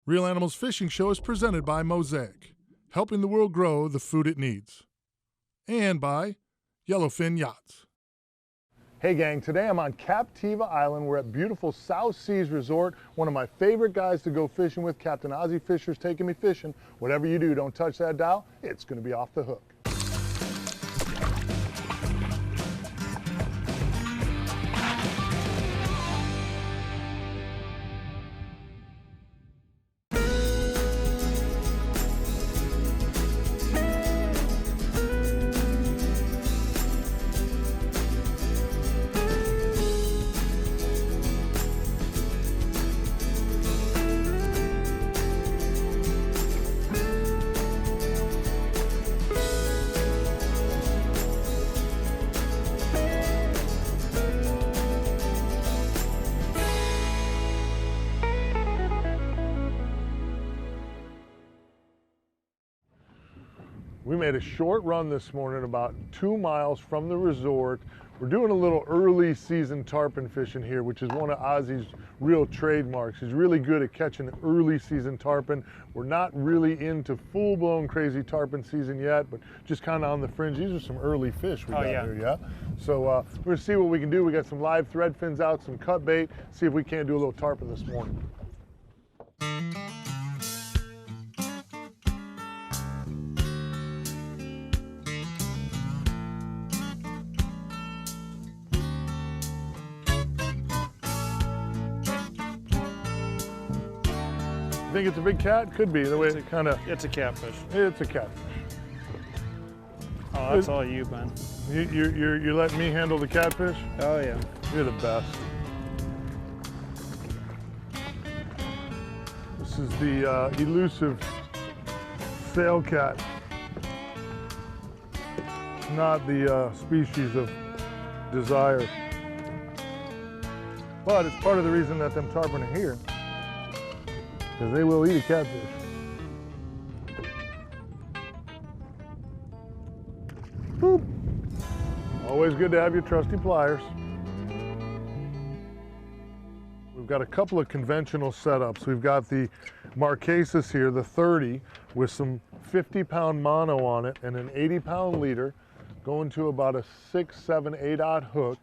Real Animals Fishing Show is presented by Mosaic, helping the world grow the food it needs. And by Yellowfin Yachts. Hey gang, today I'm on Captiva Island. We're at beautiful South Seas Resort. One of my favorite guys to go fishing with, Captain Ozzie Fisher's taking me fishing. Whatever you do, don't touch that dial. It's going to be off the hook. We made a short run this morning about 2 miles from the resort. We're doing a little early season tarpon fishing here, which is one of Ozzie's real trademarks. He's really good at catching early season tarpon. We're not really into full-blown crazy tarpon season yet, but just kind of on the fringe. These are some early fish we got here, yeah? So we're gonna see what we can do. We got some live thread fins out, some cut bait, see if we can't do a little tarpon this morning. Think it's a big cat? Could be, the way it kind of... It's a catfish. It's a catfish. Oh, that's all you, Ben. You're letting me handle the catfish? Oh, yeah. You're the best. This is the elusive sail cat. Not the species of desire. But it's part of the reason that them tarpon are here. Because they will eat a catfish. Boop. Always good to have your trusty pliers. We've got a couple of conventional setups. We've got the Marquesas here, the 30, with some 50-pound mono on it and an 80-pound leader, going to about a 6, 7, 8-aught hook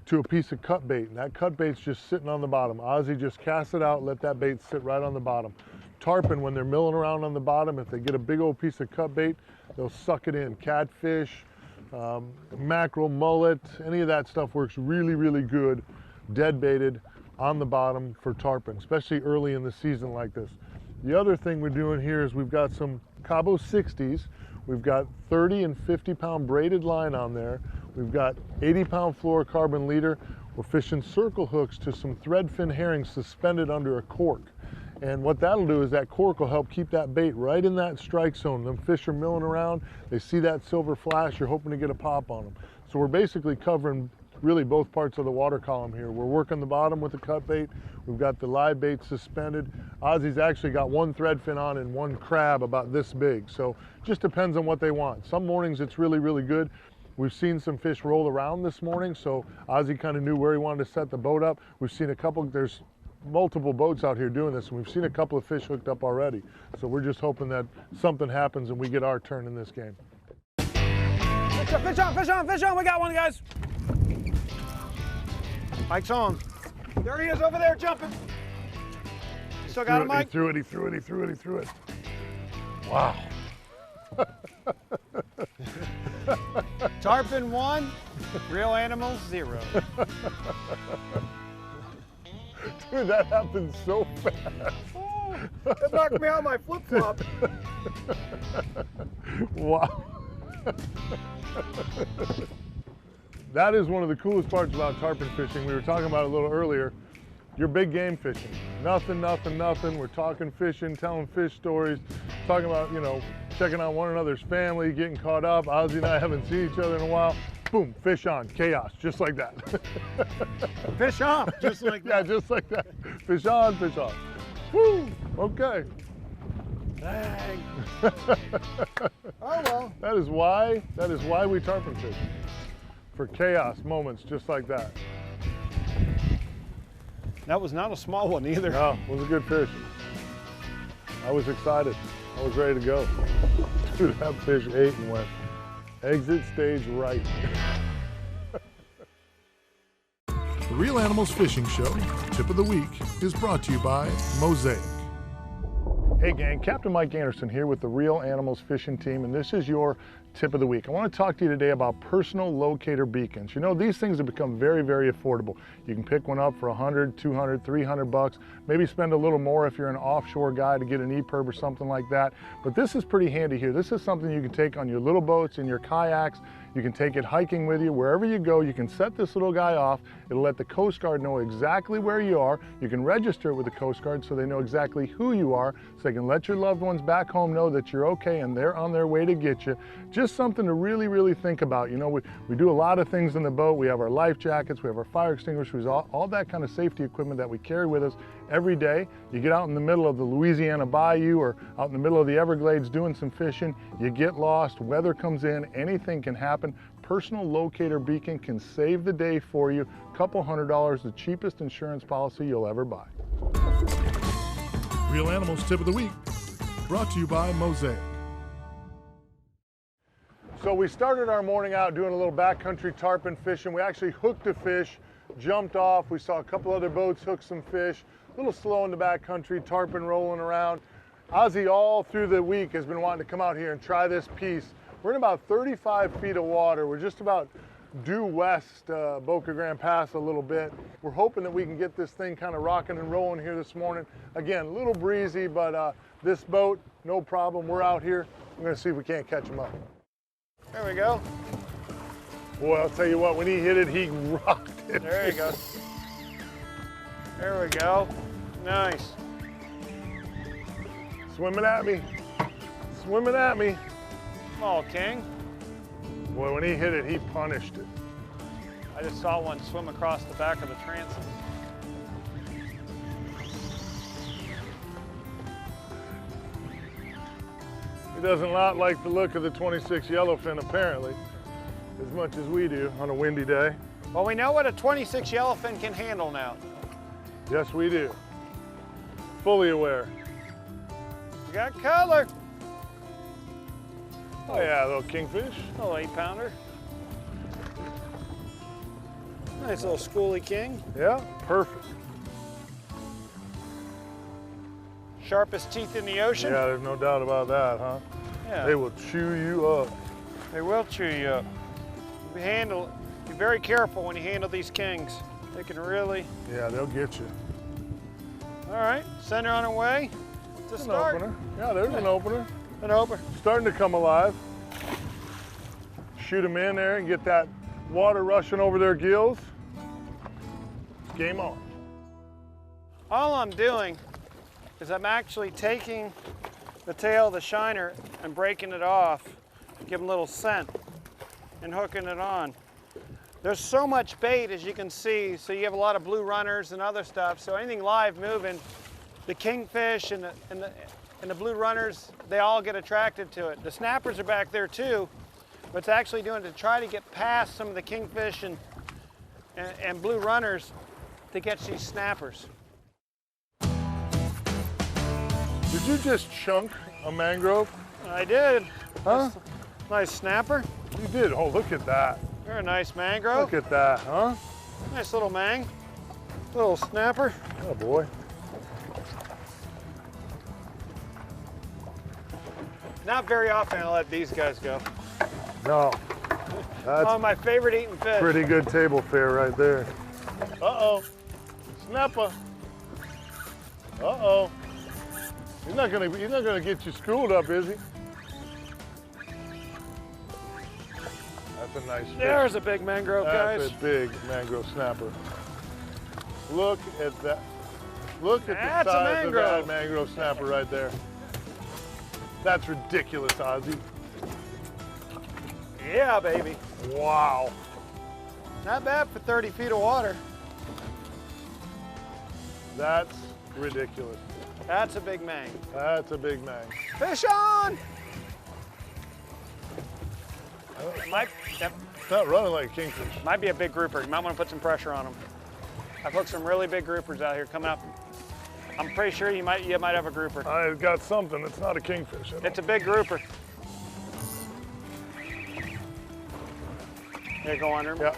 to a piece of cut bait, and that cut bait's just sitting on the bottom. Ozzie just casts it out, let that bait sit right on the bottom. Tarpon, when they're milling around on the bottom, if they get a big old piece of cut bait, they'll suck it in. Catfish, mackerel, mullet, any of that stuff works really, really good, dead baited on the bottom for tarpon, especially early in the season like this. The other thing we're doing here is we've got some Cabo 60s. We've got 30 and 50-pound braided line on there. We've got 80-pound fluorocarbon leader. We're fishing circle hooks to some threadfin herring suspended under a cork. And what that'll do is that cork will help keep that bait right in that strike zone. Them fish are milling around, they see that silver flash, you're hoping to get a pop on them. So we're basically covering really both parts of the water column here. We're working the bottom with the cut bait. We've got the live bait suspended. Ozzie's actually got one threadfin on and one crab about this big. So just depends on what they want. Some mornings it's really, really good. We've seen some fish roll around this morning, so Ozzie kind of knew where he wanted to set the boat up. We've seen a couple, there's multiple boats out here doing this, and we've seen a couple of fish hooked up already. So we're just hoping that something happens and we get our turn in this game. Fish on, fish on, fish on, fish on. We got one, guys. Mike's on. There he is over there jumping. Still got him, Mike? He threw it, he threw it, he threw it, he threw it. Wow. Tarpon 1, real animals 0. Dude, that happened so fast. Oh, it knocked me out of my flip-flop. Wow. That is one of the coolest parts about tarpon fishing. We were talking about it a little earlier. You're big game fishing. Nothing, nothing, nothing. We're talking fishing, telling fish stories, talking about, you know, checking on one another's family, getting caught up. Ozzie and I haven't seen each other in a while. Boom, fish on, chaos, just like that. Fish on, just like that. Yeah, just like that. Fish on, fish off. Woo, okay. Dang. Oh well. That is why we tarpon fish. For chaos moments just like that. That was not a small one either. No, it was a good fish. I was excited. I was ready to go. Dude, that fish ate and went, exit stage right. The Real Animals Fishing Show, Tip of the Week, is brought to you by Mosaic. Hey gang, Captain Mike Anderson here with the Real Animals Fishing Team, and this is your tip of the week. I want to talk to you today about personal locator beacons. You know, these things have become very, very affordable. You can pick one up for 100, 200, 300 bucks, maybe spend a little more if you're an offshore guy to get an EPIRB or something like that. But this is pretty handy here. This is something you can take on your little boats and your kayaks. You can take it hiking with you. Wherever you go, you can set this little guy off. It'll let the Coast Guard know exactly where you are. You can register it with the Coast Guard so they know exactly who you are, so they can let your loved ones back home know that you're okay and they're on their way to get you. Just something to really, really think about. You know, we do a lot of things in the boat. We have our life jackets, we have our fire extinguishers, all that kind of safety equipment that we carry with us every day. You get out in the middle of the Louisiana Bayou or out in the middle of the Everglades doing some fishing, you get lost, weather comes in, anything can happen. Personal locator beacon can save the day for you. Couple $100, the cheapest insurance policy you'll ever buy. Real Animals Tip of the Week, brought to you by Mosaic. So we started our morning out doing a little backcountry tarpon fishing. We actually hooked a fish, jumped off. We saw a couple other boats hook some fish. A little slow in the backcountry, tarpon rolling around. Ozzie all through the week has been wanting to come out here and try this piece. We're in about 35 feet of water. We're just about due west Boca Grande Pass a little bit. We're hoping that we can get this thing kind of rocking and rolling here this morning. Again, a little breezy, but this boat, no problem. We're out here. We're gonna see if we can't catch him up. There we go. Boy, I'll tell you what, when he hit it, he rocked it. There you go. There we go. Nice. Swimming at me. Swimming at me. Small king. Boy, when he hit it, he punished it. I just saw one swim across the back of the transom. He doesn't not like the look of the 26 yellowfin, apparently, as much as we do on a windy day. Well, we know what a 26 yellowfin can handle now. Yes, we do. Fully aware. We got color. Oh yeah, a little kingfish. A little 8-pounder. Nice little schoolie king. Yeah, perfect. Sharpest teeth in the ocean. Yeah, there's no doubt about that, huh? Yeah. They will chew you up. They will chew you up. Be very careful when you handle these kings. They can really. Yeah, they'll get you. All right, send her on her way to An start. opener. Yeah, there's an opener. An opener. Starting to come alive. Shoot them in there and get that water rushing over their gills. Game on. All I'm doing is I'm actually taking the tail of the shiner and breaking it off, give them a little scent, and hooking it on. There's so much bait, as you can see, so you have a lot of blue runners and other stuff, so anything live moving, the kingfish and the blue runners, they all get attracted to it. The snappers are back there too, but it's actually doing to try to get past some of the kingfish and blue runners to catch these snappers. Did you just chunk a mangrove? I did. Huh? Nice snapper. You did. Oh, look at that. You're a nice mangrove. Look at that, huh? Nice little little snapper. Oh boy. Not very often I let these guys go. No. That's Oh, my favorite eating fish. pretty good table fare right there. Uh-oh. Snapper. Uh-oh. He's not gonna get you schooled up, is he? That's a nice fish. There's a big mangrove, guys. That's a big mangrove snapper. Look at that. Look at That's the a size of that mangrove. mangrove snapper right there. That's ridiculous, Ozzie. Yeah, baby. Wow. Not bad for 30 feet of water. That's ridiculous. That's a big mang. That's a big man. Fish on! Might It's not running like a kingfish. be a big grouper. You might want to put some pressure on them. I've hooked some really big groupers out here coming up I'm pretty sure you might have a grouper. I've got something. It's not a kingfish. It's a big grouper. Yeah, go under him. Yeah.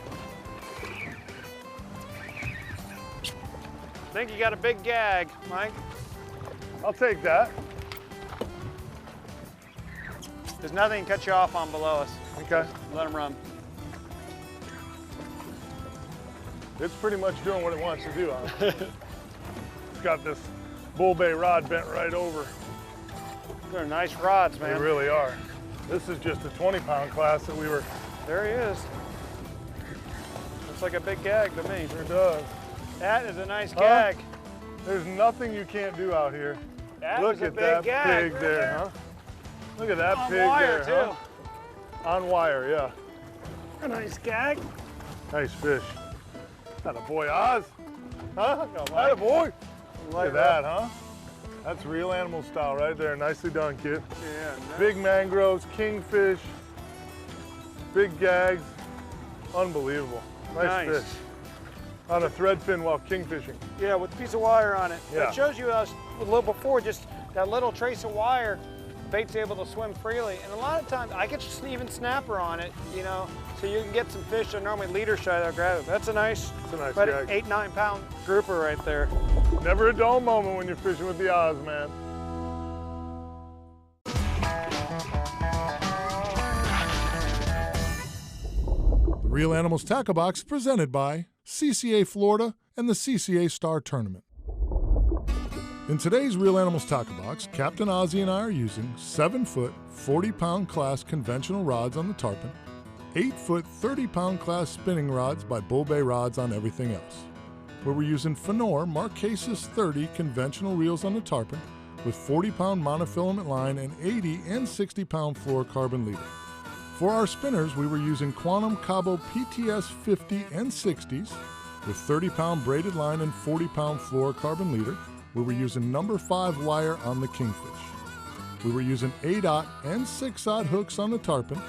I think you got a big gag, Mike. I'll take that. There's nothing to cut you off on below us. Okay. Let him run. It's pretty much doing what it wants to do. It's got this bull bay rod bent right over. They're nice rods, man. They really are. This is just a 20-pound class that we were. There he is. Looks like a big gag to me. Sure does. That is a nice gag. There's nothing you can't do out here. Look at that gag. pig there, huh? Look at that On pig wire, there, too. huh? On wire, yeah. A nice gag. Nice fish. That a boy, Oz. Huh? Go, Mike. That a boy. Look Like at that, huh? That's real animal style right there. Nicely done, kid. Yeah. Nice. Big mangroves, kingfish, big gags. Unbelievable. Nice fish. On a thread fin while kingfishing. Yeah, with a piece of wire on it. Yeah. It shows you a little before, just that little trace of wire, bait's able to swim freely. And a lot of times, I get even snapper on it, you know, so you can get some fish that are normally leader shy that'll grab it. That's a nice, gag. 8-9 pound grouper right there. Never a dull moment when you're fishing with the Oz, man. The Real Animals Tackle Box presented by CCA Florida and the CCA Star Tournament. In today's Real Animals Tackle Box, Captain Ozzie and I are using 7-foot, 40-pound class conventional rods on the Tarpon, 8-foot, 30-pound class spinning rods by Bull Bay Rods on everything else, where we're using Fenor Marquesas 30 conventional reels on the Tarpon with 40-pound monofilament line and 80 and 60-pound fluorocarbon leader. For our spinners, we were using Quantum Cabo PTS 50 and 60s with 30-pound braided line and 40-pound fluorocarbon leader. We were using number 5 wire on the Kingfish. We were using 8-aught and 6-aught hooks on the Tarpon,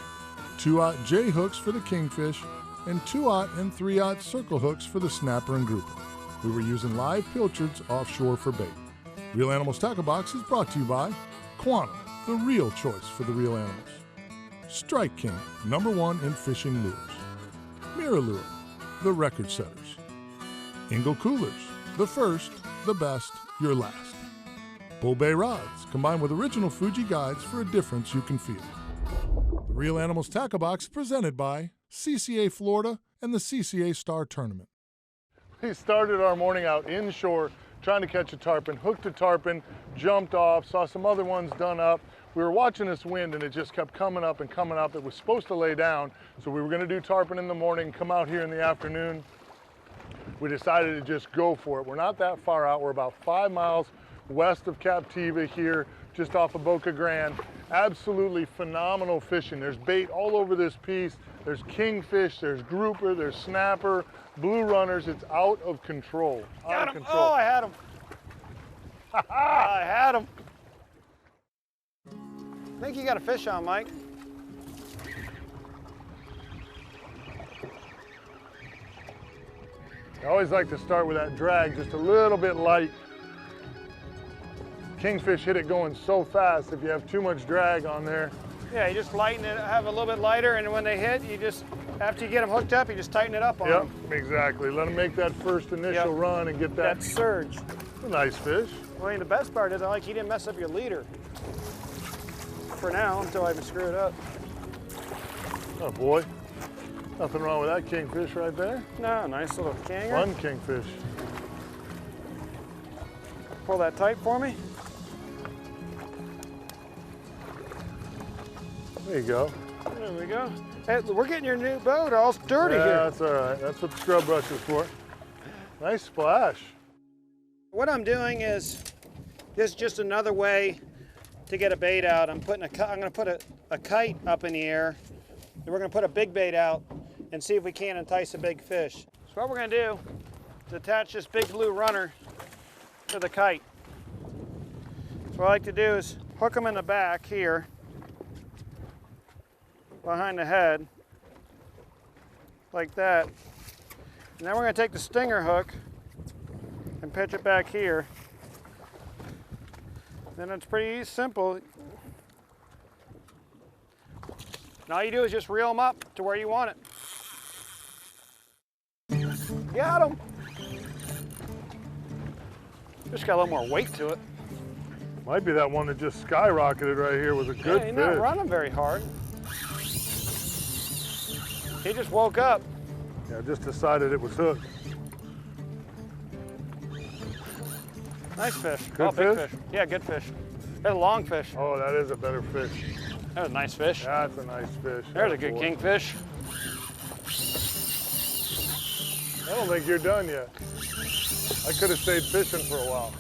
2-aught J hooks for the Kingfish, and 2-aught and 3-aught circle hooks for the snapper and grouper. We were using live pilchards offshore for bait. Real Animals Tackle Box is brought to you by Quantum, the real choice for the real animals. Strike King, #1 in fishing lures. Mirror Lure, the record setters. Ingle Coolers, the first, the best, your last. Bull Bay Rods, combined with original Fuji guides for a difference you can feel. The Real Animals Tackle Box presented by CCA Florida and the CCA Star Tournament. We started our morning out inshore trying to catch a tarpon, hooked a tarpon, jumped off, saw some other ones done up. We were watching this wind and it just kept coming up and coming up. It was supposed to lay down, so we were gonna do tarpon in the morning, come out here in the afternoon. We decided to just go for it. We're not that far out. We're about 5 miles west of Captiva here, just off of Boca Grande. Absolutely phenomenal fishing. There's bait all over this piece. There's kingfish, there's grouper, there's snapper, blue runners. It's out of control. Got him. Oh, I had him. I had him. I think you got a fish on, Mike. I always like to start with that drag just a little bit light. Kingfish hit it going so fast. If you have too much drag on there, Yeah, you just lighten it, have a little bit lighter, and when they hit, you just, after you get them hooked up, you just tighten it up on them. Yep, exactly. Let them make that first initial run and get that. That surge. A nice fish. Well, I mean, the best part is I like he didn't mess up your leader. For now, until I even screw it up. Oh boy. Nothing wrong with that kingfish right there. No, nice little canger. Fun kingfish. Pull that tight for me. There you go. There we go. Hey, we're getting your new boat all dirty Yeah, here. that's all right. That's what the scrub brush is for. Nice splash. What I'm doing is, this is just another way to get a bait out. I'm going to put a kite up in the air, and we're going to put a big bait out and see if we can entice a big fish. So what we're going to do is attach this big blue runner to the kite. So what I like to do is hook them in the back here, behind the head, like that. And then we're going to take the stinger hook and pitch it back here Then it's pretty simple. And all you do is just reel them up to where you want it. Got him. Just got a little more weight to it. Might be that one that just skyrocketed right here with a good Yeah, he's fish. not running very hard. He just woke up. Yeah, just decided it was hooked. Nice fish. Good Big fish? fish. Yeah, good fish. That's a long fish. Oh, that is a better fish. That was a nice fish. That's a nice fish. There's a good boy. kingfish. I don't think you're done yet. I could have stayed fishing for a while.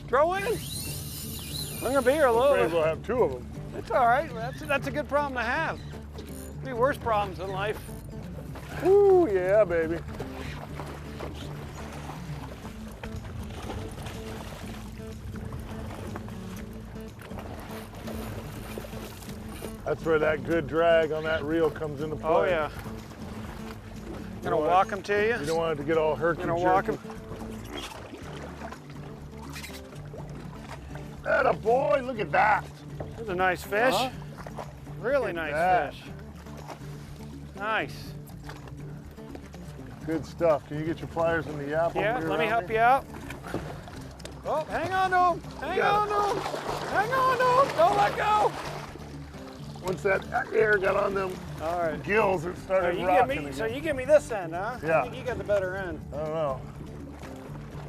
Throw in. I'm gonna be here a little Afraid bit. we'll have two of them. It's all right. That's a good problem to have. Be worse problems in life. Ooh, yeah, baby. That's where that good drag on that reel comes into play. Oh yeah. Gonna walk them to you. You don't want it to get all herky Gonna walk them. Atta boy, look at that. That's a nice fish. Huh? Really Look at nice that. fish. Nice. Good stuff. Can you get your pliers in the yap? Yeah, let me help you out. Oh, hang on to him. Hang on to him. Hang on to him. Don't let go. Once that air got on them All right. gills, it started rocking again. So you give me this end, huh? Yeah. I think you got the better end. I don't know.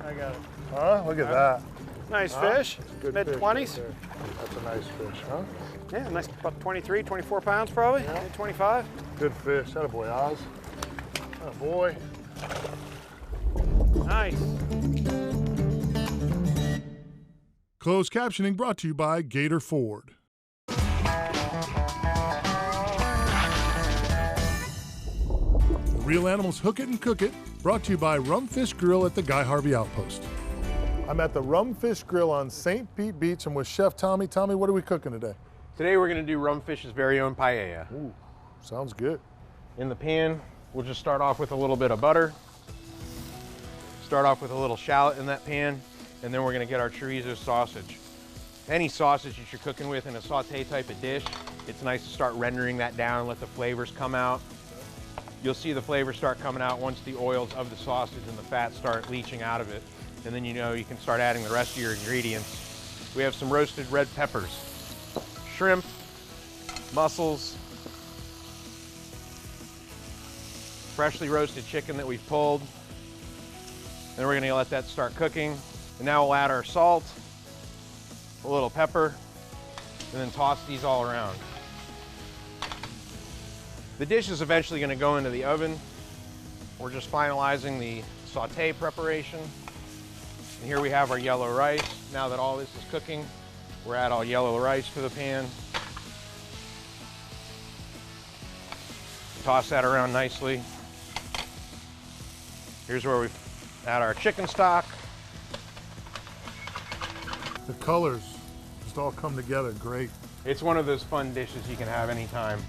I got it. Huh? Look at that. Nice Huh? fish. Good Mid fish 20s. right there. That's a nice fish, huh? Yeah, nice. About 23, 24 pounds probably. Yeah. Maybe 25. Good fish. Atta boy, Oz. Atta boy. Nice. Closed captioning brought to you by Gator Ford. Real Animals Hook It and Cook It, brought to you by Rumfish Grill at the Guy Harvey Outpost. I'm at the Rumfish Grill on St. Pete Beach. I'm with Chef Tommy. Tommy, what are we cooking today? Today we're going to do Rumfish's very own paella. Ooh, sounds good. In the pan, we'll just start off with a little bit of butter. Start off with a little shallot in that pan, and then we're going to get our chorizo sausage. Any sausage that you're cooking with in a saute type of dish, it's nice to start rendering that down and let the flavors come out. You'll see the flavors start coming out once the oils of the sausage and the fat start leaching out of it. And then you know you can start adding the rest of your ingredients. We have some roasted red peppers, shrimp, mussels, freshly roasted chicken that we've pulled. Then we're gonna let that start cooking. And now we'll add our salt, a little pepper, and then toss these all around. The dish is eventually gonna go into the oven. We're just finalizing the saute preparation. And here we have our yellow rice. Now that all this is cooking, we're add all yellow rice to the pan. Toss that around nicely. Here's where we add our chicken stock. The colors just all come together great. It's one of those fun dishes you can have anytime.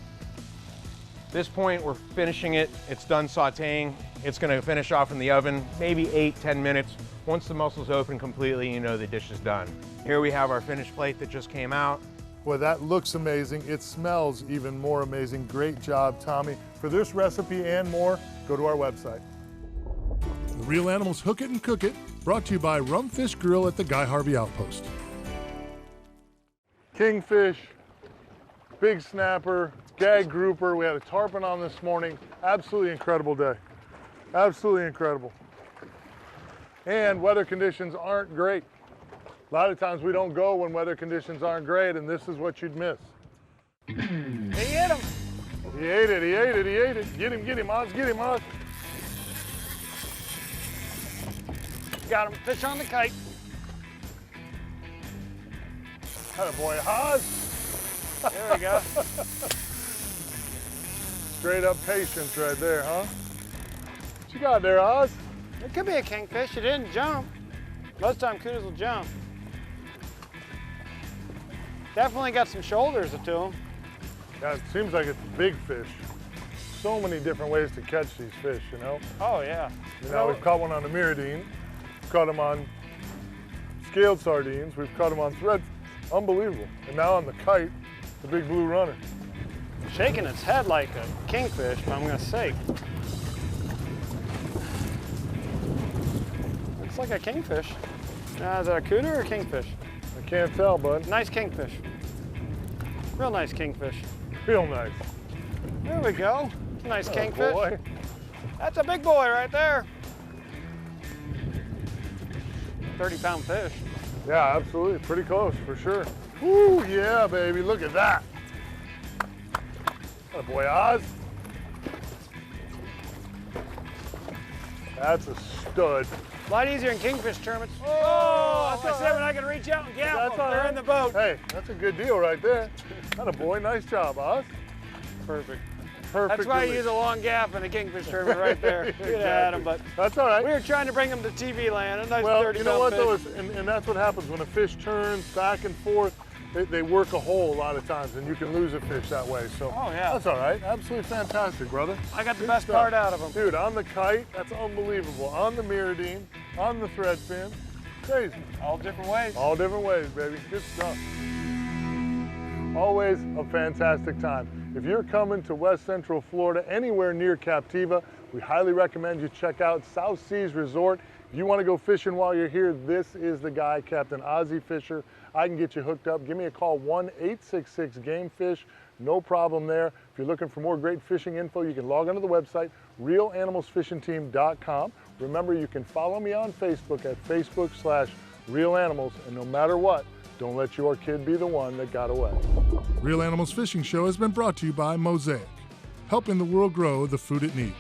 At this point, we're finishing it. It's done sauteing. It's gonna finish off in the oven, maybe 8-10 minutes. Once the muscles open completely, you know the dish is done. Here we have our finished plate that just came out. Boy, that looks amazing. It smells even more amazing. Great job, Tommy. For this recipe and more, go to our website. Real Animals Hook It and Cook It, brought to you by Rumfish Grill at the Guy Harvey Outpost. Kingfish, big snapper, gag grouper. We had a tarpon on this morning. Absolutely incredible day. Absolutely incredible. And weather conditions aren't great. A lot of times we don't go when weather conditions aren't great, and this is what you'd miss. He hit him. He ate it, he ate it, he ate it. Get him, Oz, get him, Oz. Got him. Fish on the kite. Atta boy, Oz. There we go. Straight up patience right there, huh? What you got there, Oz? It could be a kingfish. It didn't jump. Most time kudos will jump. Definitely got some shoulders to him. Yeah, it seems like it's a big fish. So many different ways to catch these fish, you know? Oh yeah. You know, we've caught one on a miradine, caught them on scaled sardines, we've caught them on Unbelievable. And now on the kite, the big blue runner. Shaking its head like a kingfish, but I'm gonna say. Looks like a kingfish. Is that a cooter or a kingfish? I can't tell, bud. Nice kingfish. Real nice kingfish. Real nice. There we go. Nice kingfish. Boy. That's a big boy right there. 30-pound fish. Yeah, absolutely. Pretty close, for sure. Woo, yeah, baby. Look at that. Oh, boy, Oz. That's a stud. A lot easier in kingfish tournaments. Oh, that's what I said when I can reach out and gap them. They're in the boat. Hey, that's a good deal right there. That a boy. Nice job, Oz. Perfect. Perfect. That's why you use a long gap in a kingfish tournament right there. Exactly. You'd have had them, but that's all right. we were trying to bring them to TV land. A nice Well, 30-pound you know what fish. though, and that's what happens when a fish turns back and forth. They work a hole a lot of times, and you can lose a fish that way. So Oh, yeah. that's all right. Absolutely fantastic, brother. I got the Good best stuff. part out of them. Dude, on the kite, that's unbelievable. On the Mirrodine, on the thread fin, crazy. All different ways. All different ways, baby. Good stuff. Always a fantastic time. If you're coming to West Central Florida, anywhere near Captiva, we highly recommend you check out South Seas Resort. If you want to go fishing while you're here, this is the guy, Captain Ozzie Fisher. I can get you hooked up. Give me a call, 1-866-GAME-FISH. No problem there. If you're looking for more great fishing info, you can log onto the website, realanimalsfishingteam.com. Remember, you can follow me on Facebook at Facebook/RealAnimals. And no matter what, don't let your kid be the one that got away. Real Animals Fishing Show has been brought to you by Mosaic, helping the world grow the food it needs.